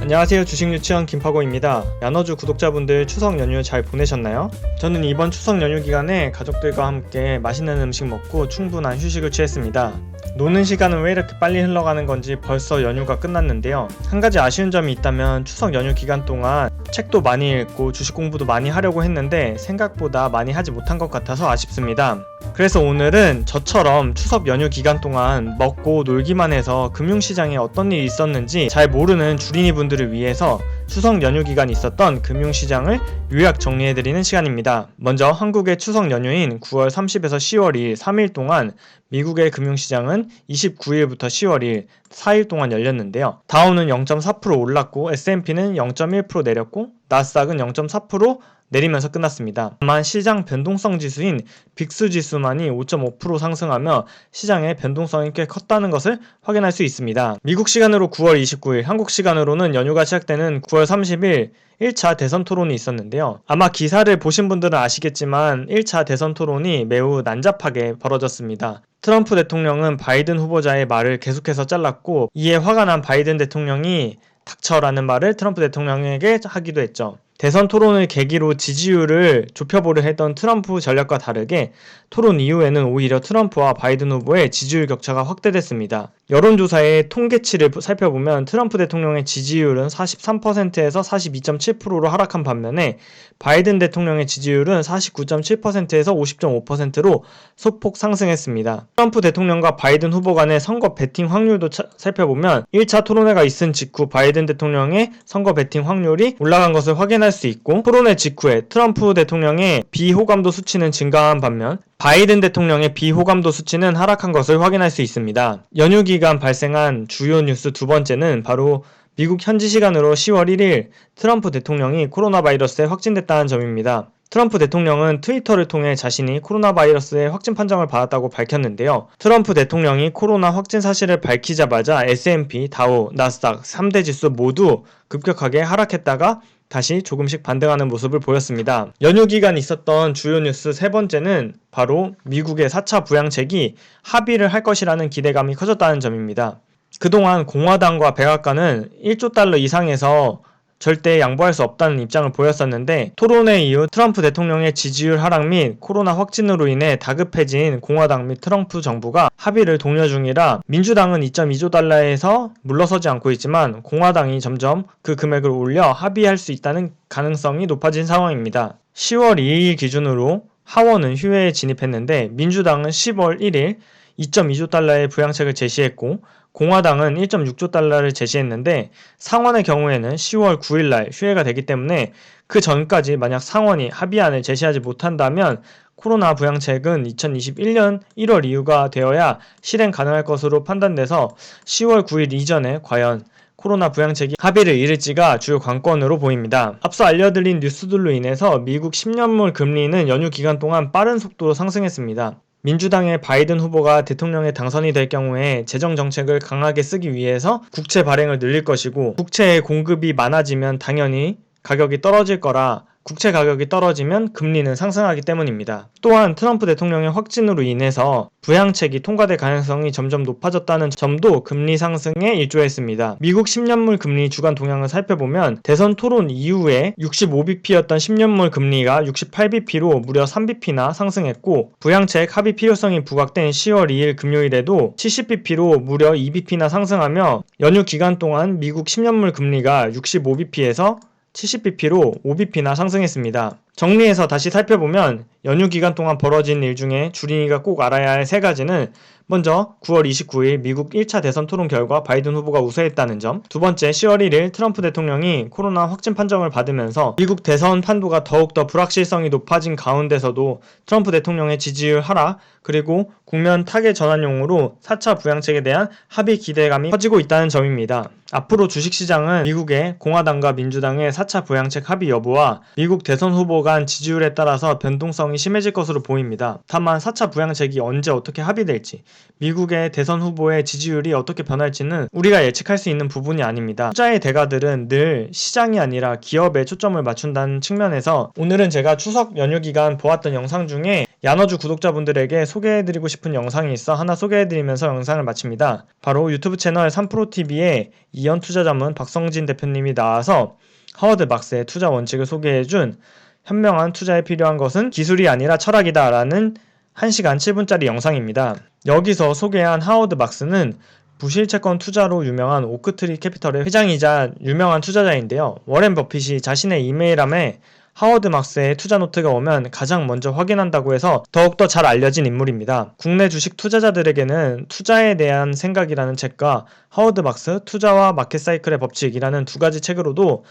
안녕하세요. 주식유치원 김파고입니다. 야너주 구독자분들 추석 연휴 잘 보내셨나요? 저는 이번 추석 연휴 기간에 가족들과 함께 맛있는 음식 먹고 충분한 휴식을 취했습니다. 노는 시간은 왜 이렇게 빨리 흘러가는 건지 벌써 연휴가 끝났는데요. 한 가지 아쉬운 점이 있다면 추석 연휴 기간 동안 책도 많이 읽고 주식 공부도 많이 하려고 했는데 생각보다 많이 하지 못한 것 같아서 아쉽습니다. 그래서 오늘은 저처럼 추석 연휴 기간 동안 먹고 놀기만 해서 금융시장에 어떤 일이 있었는지 잘 모르는 주린이 분들을 위해서 추석 연휴 기간 있었던 금융시장을 요약 정리해드리는 시간입니다. 먼저 한국의 추석 연휴인 9월 30에서 10월 2일 3일 동안 미국의 금융시장은 29일부터 10월 2일 4일 동안 열렸는데요. 다우는 0.4% 올랐고 S&P는 0.1% 내렸고 나스닥은 0.4% 내리면서 끝났습니다. 다만 시장 변동성 지수인 빅스 지수만이 5.5% 상승하며 시장의 변동성이 꽤 컸다는 것을 확인할 수 있습니다. 미국 시간으로 9월 29일, 한국 시간으로는 연휴가 시작되는 9월 30일 1차 대선 토론이 있었는데요. 아마 기사를 보신 분들은 아시겠지만 1차 대선 토론이 매우 난잡하게 벌어졌습니다. 트럼프 대통령은 바이든 후보자의 말을 계속해서 잘랐고 이에 화가 난 바이든 대통령이 닥쳐라는 말을 트럼프 대통령에게 하기도 했죠. 대선 토론을 계기로 지지율을 좁혀보려 했던 트럼프 전략과 다르게 토론 이후에는 오히려 트럼프와 바이든 후보의 지지율 격차가 확대됐습니다. 여론조사의 통계치를 살펴보면 트럼프 대통령의 지지율은 43%에서 42.7%로 하락한 반면에 바이든 대통령의 지지율은 49.7%에서 50.5%로 소폭 상승했습니다. 트럼프 대통령과 바이든 후보 간의 선거 배팅 확률도 살펴보면 1차 토론회가 있은 직후 바이든 대통령의 선거 배팅 확률이 올라간 것을 확인할 수 있고 토론회 직후에 트럼프 대통령의 비호감도 수치는 증가한 반면 바이든 대통령의 비호감도 수치는 하락한 것을 확인할 수 있습니다. 연휴 기간 발생한 주요 뉴스 두 번째는 바로 미국 현지 시간으로 10월 1일 트럼프 대통령이 코로나 바이러스에 확진됐다는 점입니다. 트럼프 대통령은 트위터를 통해 자신이 코로나 바이러스의 확진 판정을 받았다고 밝혔는데요. 트럼프 대통령이 코로나 확진 사실을 밝히자마자 S&P, 다우, 나스닥 3대 지수 모두 급격하게 하락했다가 다시 조금씩 반등하는 모습을 보였습니다. 연휴 기간 있었던 주요 뉴스 세 번째는 바로 미국의 4차 부양책이 합의를 할 것이라는 기대감이 커졌다는 점입니다. 그동안 공화당과 백악관은 1조 달러 이상에서 절대 양보할 수 없다는 입장을 보였었는데 토론회 이후 트럼프 대통령의 지지율 하락 및 코로나 확진으로 인해 다급해진 공화당 및 트럼프 정부가 합의를 독려 중이라 민주당은 2.2조 달러에서 물러서지 않고 있지만 공화당이 점점 그 금액을 올려 합의할 수 있다는 가능성이 높아진 상황입니다. 10월 2일 기준으로 하원은 휴회에 진입했는데 민주당은 10월 1일 2.2조 달러의 부양책을 제시했고 공화당은 1.6조 달러를 제시했는데 상원의 경우에는 10월 9일날 휴회가 되기 때문에 그 전까지 만약 상원이 합의안을 제시하지 못한다면 코로나 부양책은 2021년 1월 이후가 되어야 실행 가능할 것으로 판단돼서 10월 9일 이전에 과연 코로나 부양책이 합의를 이룰지가 주요 관건으로 보입니다. 앞서 알려드린 뉴스들로 인해서 미국 10년물 금리는 연휴 기간 동안 빠른 속도로 상승했습니다. 민주당의 바이든 후보가 대통령에 당선이 될 경우에 재정정책을 강하게 쓰기 위해서 국채 발행을 늘릴 것이고 국채의 공급이 많아지면 당연히 가격이 떨어질 거라 국채 가격이 떨어지면 금리는 상승하기 때문입니다. 또한 트럼프 대통령의 확진으로 인해서 부양책이 통과될 가능성이 점점 높아졌다는 점도 금리 상승에 일조했습니다. 미국 10년물 금리 주간 동향을 살펴보면 대선 토론 이후에 65bp였던 10년물 금리가 68bp로 무려 3bp나 상승했고 부양책 합의 필요성이 부각된 10월 2일 금요일에도 70bp로 무려 2bp나 상승하며 연휴 기간 동안 미국 10년물 금리가 65bp에서 70bp로 5bp나 상승했습니다. 정리해서 다시 살펴보면 연휴 기간 동안 벌어진 일 중에 주린이가 꼭 알아야 할 세 가지는 먼저 9월 29일 미국 1차 대선 토론 결과 바이든 후보가 우세했다는 점, 두 번째 10월 1일 트럼프 대통령이 코로나 확진 판정을 받으면서 미국 대선 판도가 더욱더 불확실성이 높아진 가운데서도 트럼프 대통령의 지지율 하락, 그리고 국면 타겟 전환용으로 4차 부양책에 대한 합의 기대감이 커지고 있다는 점입니다. 앞으로 주식시장은 미국의 공화당과 민주당의 4차 부양책 합의 여부와 미국 대선 후보가 간 지지율에 따라서 변동성이 심해질 것으로 보입니다. 다만 4차 부양책이 언제 어떻게 합의될지, 미국의 대선 후보의 지지율이 어떻게 변할지는 우리가 예측할 수 있는 부분이 아닙니다. 투자의 대가들은 늘 시장이 아니라 기업에 초점을 맞춘다는 측면에서 오늘은 제가 추석 연휴 기간 보았던 영상 중에 야너주 구독자분들에게 소개해드리고 싶은 영상이 있어 하나 소개해드리면서 영상을 마칩니다. 바로 유튜브 채널 3프로TV에 이연투자자문 박성진 대표님이 나와서 하워드 막스의 투자 원칙을 소개해준 현명한 투자에 필요한 것은 기술이 아니라 철학이다 라는 1시간 7분짜리 영상입니다. 여기서 소개한 하워드 막스는 부실채권 투자로 유명한 오크트리 캐피털의 회장이자 유명한 투자자인데요. 워렌 버핏이 자신의 이메일함에 하워드 막스의 투자 노트가 오면 가장 먼저 확인한다고 해서 더욱더 잘 알려진 인물입니다. 국내 주식 투자자들에게는 투자에 대한 생각이라는 책과 하워드 막스 투자와 마켓 사이클의 법칙이라는 두 가지 책으로도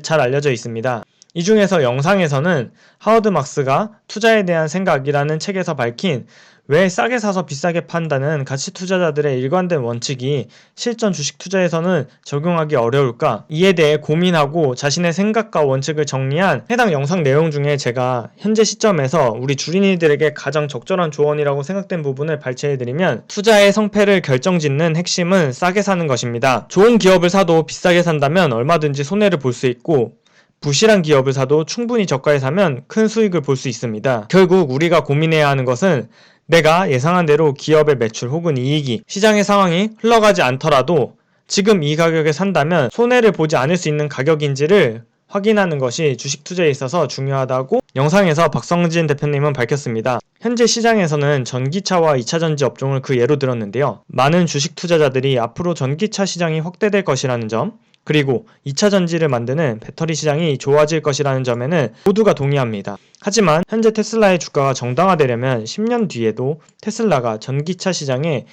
잘 알려져 있습니다. 이 중에서 영상에서는 하워드 막스가 투자에 대한 생각이라는 책에서 밝힌 왜 싸게 사서 비싸게 판다는 가치 투자자들의 일관된 원칙이 실전 주식 투자에서는 적용하기 어려울까? 이에 대해 고민하고 자신의 생각과 원칙을 정리한 해당 영상 내용 중에 제가 현재 시점에서 우리 주린이들에게 가장 적절한 조언이라고 생각된 부분을 발췌해드리면 투자의 성패를 결정짓는 핵심은 싸게 사는 것입니다. 좋은 기업을 사도 비싸게 산다면 얼마든지 손해를 볼 수 있고 부실한 기업을 사도 충분히 저가에 사면 큰 수익을 볼 수 있습니다. 결국 우리가 고민해야 하는 것은 내가 예상한 대로 기업의 매출 혹은 이익이 시장의 상황이 흘러가지 않더라도 지금 이 가격에 산다면 손해를 보지 않을 수 있는 가격인지를 확인하는 것이 주식 투자에 있어서 중요하다고 영상에서 박성진 대표님은 밝혔습니다. 현재 시장에서는 전기차와 2차전지 업종을 그 예로 들었는데요. 많은 주식 투자자들이 앞으로 전기차 시장이 확대될 것이라는 점, 그리고 2차 전지를 만드는 배터리 시장이 좋아질 것이라는 점에는 모두가 동의합니다. 하지만 현재 테슬라의 주가가 정당화되려면 10년 뒤에도 테슬라가 전기차 시장의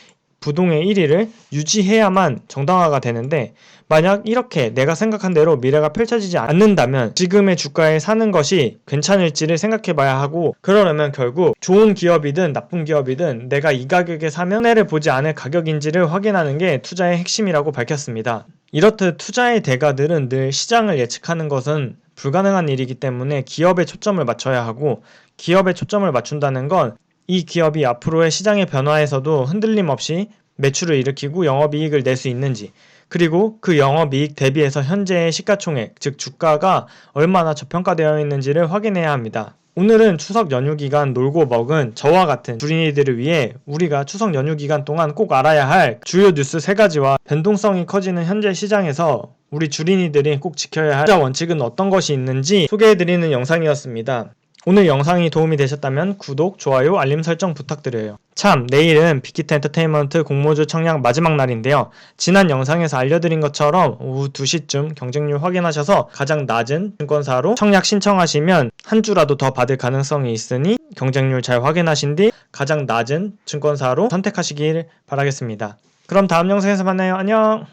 부동의 1위를 유지해야만 정당화가 되는데 만약 이렇게 내가 생각한 대로 미래가 펼쳐지지 않는다면 지금의 주가에 사는 것이 괜찮을지를 생각해봐야 하고 그러려면 결국 좋은 기업이든 나쁜 기업이든 내가 이 가격에 사면 손해를 보지 않을 가격인지를 확인하는 게 투자의 핵심이라고 밝혔습니다. 이렇듯 투자의 대가들은 늘 시장을 예측하는 것은 불가능한 일이기 때문에 기업에 초점을 맞춰야 하고 기업에 초점을 맞춘다는 건 이 기업이 앞으로의 시장의 변화에서도 흔들림 없이 매출을 일으키고 영업이익을 낼 수 있는지 그리고 그 영업이익 대비해서 현재의 시가총액, 즉 주가가 얼마나 저평가되어 있는지를 확인해야 합니다. 오늘은 추석 연휴 기간 놀고 먹은 저와 같은 주린이들을 위해 우리가 추석 연휴 기간 동안 꼭 알아야 할 주요 뉴스 3가지와 변동성이 커지는 현재 시장에서 우리 주린이들이 꼭 지켜야 할 투자 원칙은 어떤 것이 있는지 소개해드리는 영상이었습니다. 오늘 영상이 도움이 되셨다면 구독, 좋아요, 알림 설정 부탁드려요. 참, 내일은 빅히트 엔터테인먼트 공모주 청약 마지막 날인데요. 지난 영상에서 알려드린 것처럼 오후 2시쯤 경쟁률 확인하셔서 가장 낮은 증권사로 청약 신청하시면 한 주라도 더 받을 가능성이 있으니 경쟁률 잘 확인하신 뒤 가장 낮은 증권사로 선택하시길 바라겠습니다. 그럼 다음 영상에서 만나요. 안녕!